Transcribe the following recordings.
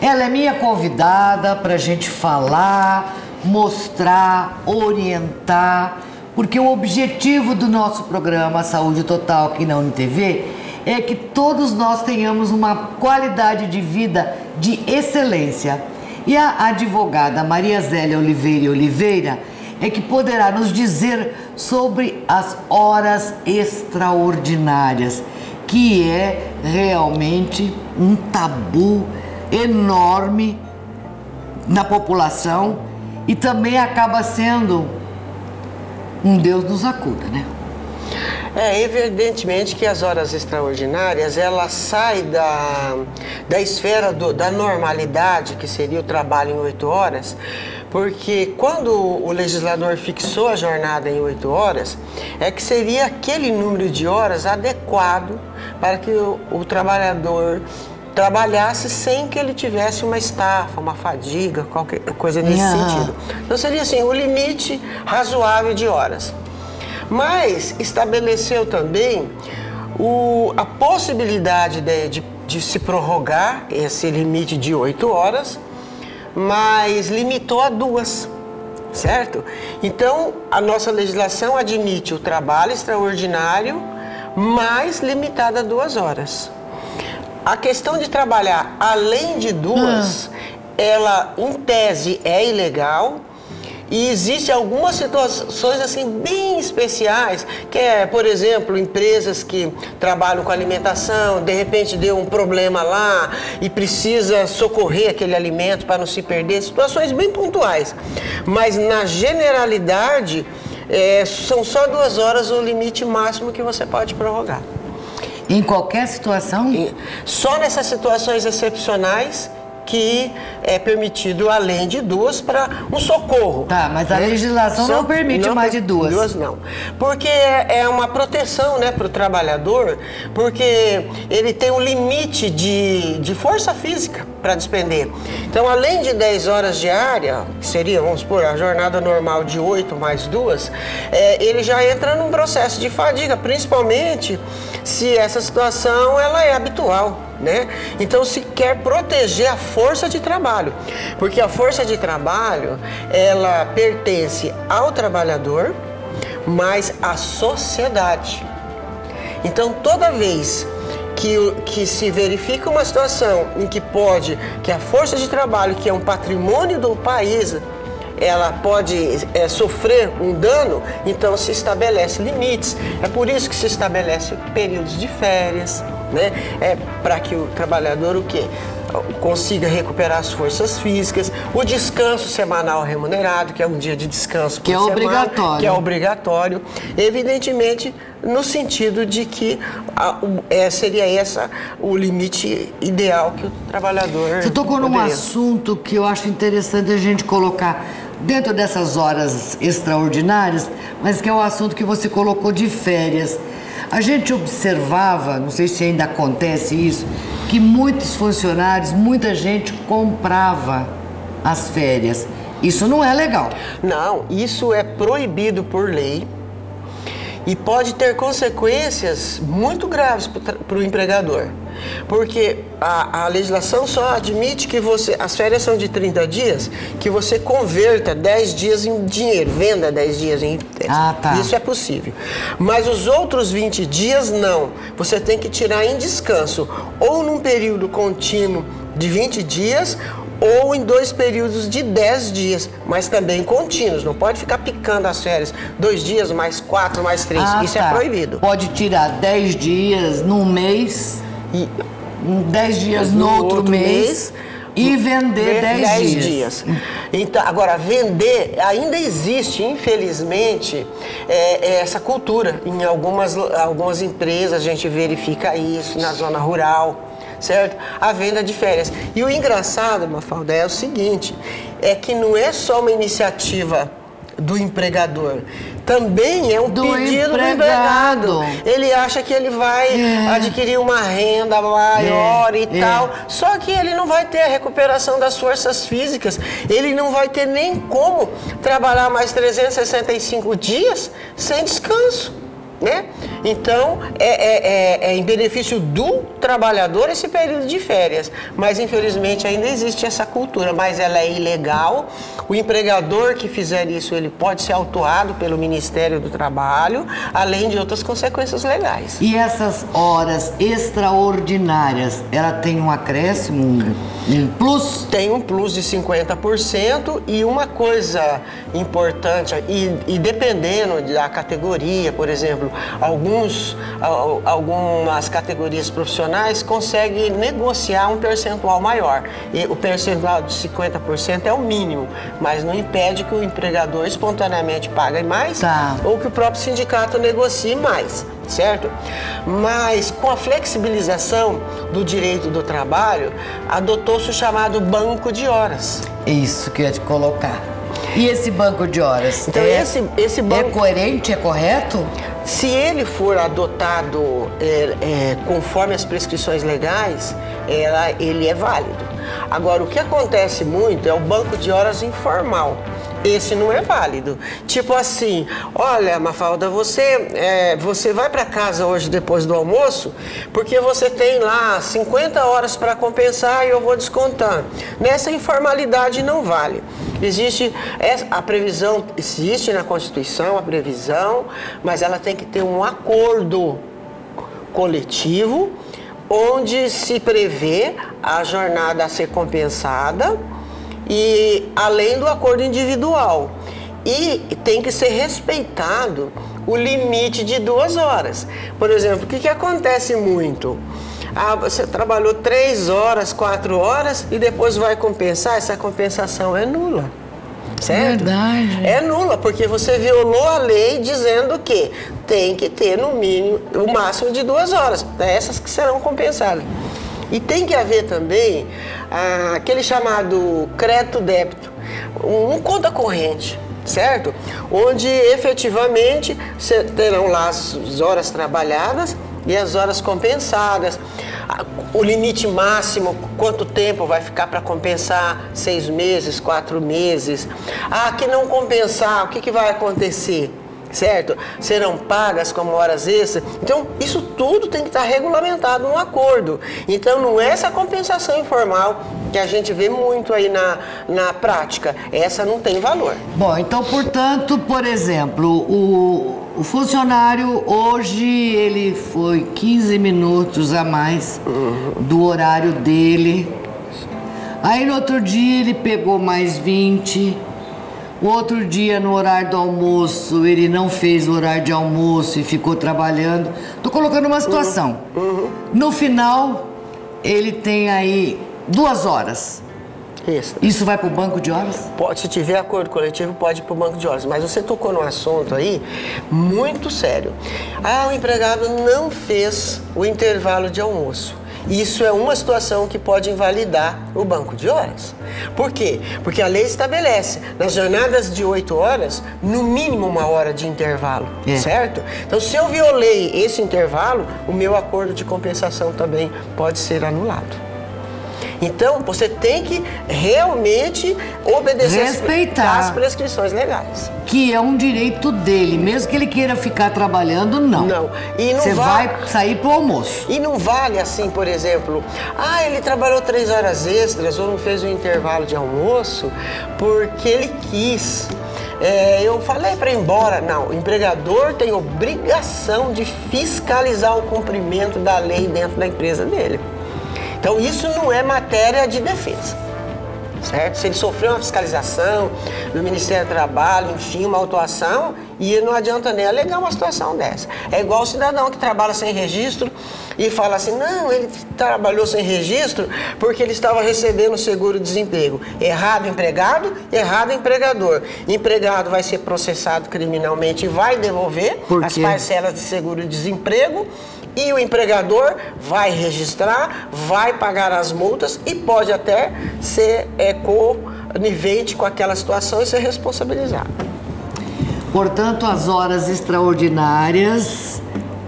Ela é minha convidada para a gente falar, mostrar, orientar, porque o objetivo do nosso programa Saúde Total aqui na UniTV é que todos nós tenhamos uma qualidade de vida de excelência. E a advogada Maria Zélia Oliveira é que poderá nos dizer sobre as horas extraordinárias, que é realmente um tabu enorme na população e também acaba sendo um Deus nos acuda, né? Evidentemente que as horas extraordinárias, ela sai da esfera da normalidade, que seria o trabalho em 8 horas, porque quando o legislador fixou a jornada em 8 horas, é que seria aquele número de horas adequado para que o trabalhador trabalhasse sem que ele tivesse uma estafa, uma fadiga, qualquer coisa nesse sentido. Então seria assim, o limite razoável de horas. Mas estabeleceu também a possibilidade de se prorrogar esse limite de 8 horas, mas limitou a 2, certo? Então, a nossa legislação admite o trabalho extraordinário, mas limitado a 2 horas. A questão de trabalhar além de 2, ela, em tese, é ilegal. E existem algumas situações assim bem especiais, que é, por exemplo, empresas que trabalham com alimentação, de repente deu um problema lá e precisa socorrer aquele alimento para não se perder, situações bem pontuais. Mas na generalidade, são só 2 horas o limite máximo que você pode prorrogar. Em qualquer situação? Só nessas situações excepcionais que é permitido além de 2 para um socorro. Tá, mas a legislação não permite mais de 2. 2 não. Porque é uma proteção, né, para o trabalhador, porque ele tem um limite de força física para despender. Então, além de 10 horas diárias, que seria, vamos supor, a jornada normal de 8 mais 2, ele já entra num processo de fadiga, principalmente se essa situação ela é habitual, né? Então se quer proteger a força de trabalho, porque a força de trabalho ela pertence ao trabalhador, mas à sociedade. Então toda vez que se verifica uma situação em que a força de trabalho, que é um patrimônio do país, ela pode sofrer um dano, então se estabelece limites. É por isso que se estabelece períodos de férias, né? Para que o trabalhador o quê? Consiga recuperar as forças físicas, o descanso semanal remunerado, que é um dia de descanso por semana, obrigatório. Que é obrigatório, evidentemente no sentido de que seria o limite ideal que o trabalhador... Você tocou num assunto que eu acho interessante a gente colocar dentro dessas horas extraordinárias, mas que é o assunto que você colocou de férias. A gente observava, não sei se ainda acontece isso, que muitos funcionários, muita gente comprava as férias. Isso não é legal. Não, isso é proibido por lei e pode ter consequências muito graves para o empregador. Porque a legislação só admite que as férias são de 30 dias, que você converta 10 dias em dinheiro, venda 10 dias em tá. Isso é possível. Mas os outros 20 dias não. Você tem que tirar em descanso, ou num período contínuo de 20 dias, ou em 2 períodos de 10 dias, mas também contínuos. Não pode ficar picando as férias. 2 dias, mais 4, mais 3. Isso é proibido. Pode tirar 10 dias num mês, 10 dias no outro mês e vender 10 dias. Então, agora, vender, ainda existe, infelizmente, essa cultura. Em algumas empresas a gente verifica isso, na zona rural. Certo? A venda de férias. E o engraçado, Mafalda, é o seguinte, é que não é só uma iniciativa do empregador, também é um pedido do empregado. Ele acha que ele vai adquirir uma renda maior e tal, só que ele não vai ter a recuperação das forças físicas, ele não vai ter nem como trabalhar mais 365 dias sem descanso, né? Então, é em benefício do trabalhador esse período de férias. Mas, infelizmente, ainda existe essa cultura, mas ela é ilegal. O empregador que fizer isso, ele pode ser autuado pelo Ministério do Trabalho, além de outras consequências legais. E essas horas extraordinárias, ela tem um acréscimo, um plus? Tem um plus de 50% e uma coisa importante, e dependendo da categoria, por exemplo, algumas categorias profissionais conseguem negociar um percentual maior. E o percentual de 50% é o mínimo, mas não impede que o empregador espontaneamente pague mais ou que o próprio sindicato negocie mais, certo? Mas com a flexibilização do direito do trabalho, adotou-se o chamado banco de horas. Isso que eu ia te colocar. E esse banco de horas? Então, esse banco é coerente, é correto? Se ele for adotado conforme as prescrições legais, ele é válido. Agora, o que acontece muito é o banco de horas informal. Esse não é válido. Tipo assim, olha, Mafalda, você vai para casa hoje depois do almoço porque você tem lá 50 horas para compensar e eu vou descontar. Nessa informalidade não vale. Existe a previsão, existe na Constituição a previsão, mas ela tem que ter um acordo coletivo onde se prevê a jornada a ser compensada e além do acordo individual. E tem que ser respeitado o limite de 2 horas. Por exemplo, o que acontece muito? Você trabalhou 3 horas, 4 horas e depois vai compensar, essa compensação é nula. Certo? Verdade. É nula, porque você violou a lei dizendo que tem que ter no mínimo, o máximo de 2 horas. Essas que serão compensadas. E tem que haver também aquele chamado crédito-débito, um conta corrente, certo? Onde efetivamente terão lá as horas trabalhadas e as horas compensadas. O limite máximo, quanto tempo vai ficar para compensar? 6 meses, 4 meses. Que não compensar, o que vai acontecer? Certo? Serão pagas como horas extras. Então, isso tudo tem que estar regulamentado no acordo. Então, não é essa compensação informal que a gente vê muito aí na prática. Essa não tem valor. Bom, então, portanto, por exemplo, o funcionário hoje ele foi 15 minutos a mais do horário dele. Aí, no outro dia, ele pegou mais 20. O outro dia, no horário do almoço, ele não fez o horário de almoço e ficou trabalhando. Estou colocando uma situação. No final, ele tem aí 2 horas. Isso vai para o banco de horas? Pode, se tiver acordo coletivo, pode ir para o banco de horas. Mas você tocou num assunto aí muito sério. O empregado não fez o intervalo de almoço. Isso é uma situação que pode invalidar o banco de horas. Por quê? Porque a lei estabelece, nas jornadas de 8 horas, no mínimo 1 hora de intervalo, certo? Então, se eu violei esse intervalo, o meu acordo de compensação também pode ser anulado. Então, você tem que realmente obedecer às prescrições legais. Que é um direito dele, mesmo que ele queira ficar trabalhando, não. Não. E não Você vai sair pro almoço. E não vale assim, por exemplo, ele trabalhou 3 horas extras ou não fez o intervalo de almoço porque ele quis. Eu falei para ir embora. Não, o empregador tem obrigação de fiscalizar o cumprimento da lei dentro da empresa dele. Então, isso não é matéria de defesa, certo? Se ele sofreu uma fiscalização do Ministério do Trabalho, enfim, uma autuação, e não adianta nem alegar uma situação dessa. É igual o cidadão que trabalha sem registro e fala assim, não, ele trabalhou sem registro porque ele estava recebendo seguro-desemprego. Errado empregado, errado empregador. Empregado vai ser processado criminalmente e vai devolver as parcelas de seguro-desemprego. E o empregador vai registrar, vai pagar as multas e pode até ser conivente com aquela situação e ser responsabilizado. Portanto, as horas extraordinárias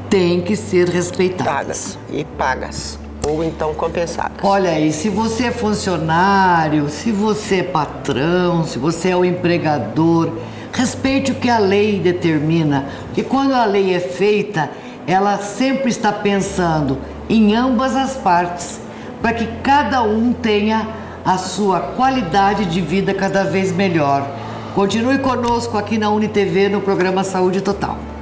têm que ser respeitadas. Pagas. Ou então compensadas. Olha aí, se você é funcionário, se você é patrão, se você é o empregador, respeite o que a lei determina. Porque quando a lei é feita, ela sempre está pensando em ambas as partes, para que cada um tenha a sua qualidade de vida cada vez melhor. Continue conosco aqui na UniTV no programa Saúde Total.